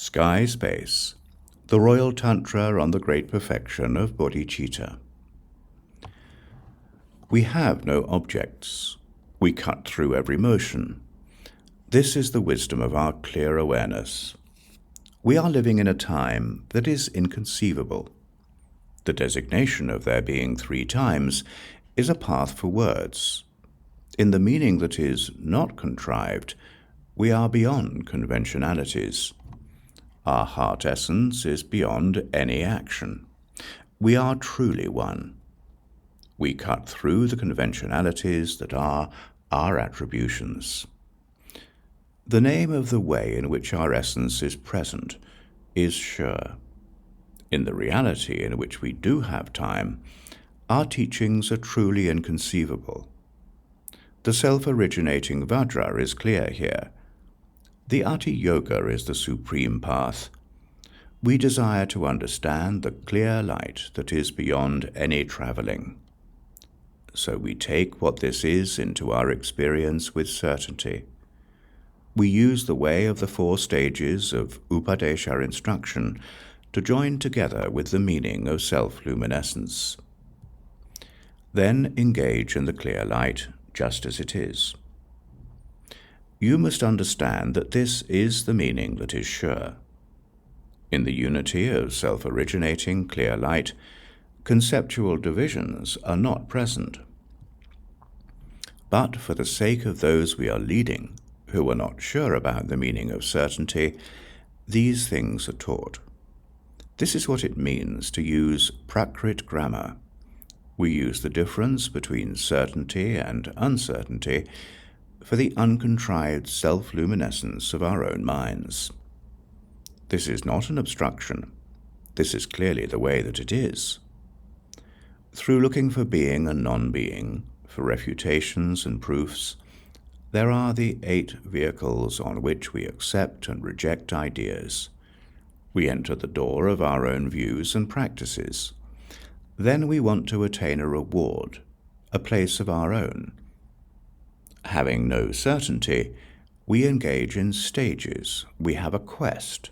Sky Space, the Royal Tantra on the Great Perfection of Bodhicitta. We have no objects. We cut through every motion. This is the wisdom of our clear awareness. We are living in a time that is inconceivable. The designation of there being 3 times is a path for words. In the meaning that is not contrived, we are beyond conventionalities. Our heart essence is beyond any action. We are truly one. We cut through the conventionalities that are our attributions. The name of the way in which our essence is present is sure. In the reality in which we do have time, our teachings are truly inconceivable. The self-originating Vajra is clear here. The Atiyoga is the supreme path. We desire to understand the clear light that is beyond any traveling. So we take what this is into our experience with certainty. We use the way of the 4 stages of Upadesha instruction to join together with the meaning of self-luminescence. Then engage in the clear light just as it is. You must understand that this is the meaning that is sure. In the unity of self-originating clear light, conceptual divisions are not present. But for the sake of those we are leading, who are not sure about the meaning of certainty, these things are taught. This is what it means to use Prakrit grammar. We use the difference between certainty and uncertainty for the uncontrived self-luminescence of our own minds. This is not an obstruction. This is clearly the way that it is. Through looking for being and non-being, for refutations and proofs, there are the 8 vehicles on which we accept and reject ideas. We enter the door of our own views and practices. Then we want to attain a reward, a place of our own. Having no certainty, we engage in stages. We have a quest.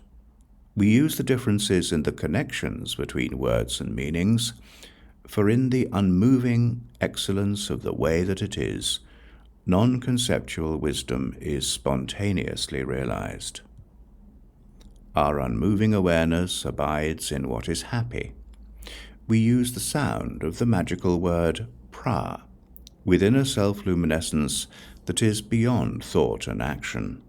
We use the differences in the connections between words and meanings, for in the unmoving excellence of the way that it is, non-conceptual wisdom is spontaneously realized. Our unmoving awareness abides in what is happy. We use the sound of the magical word pra within a self-luminescence that is beyond thought and action.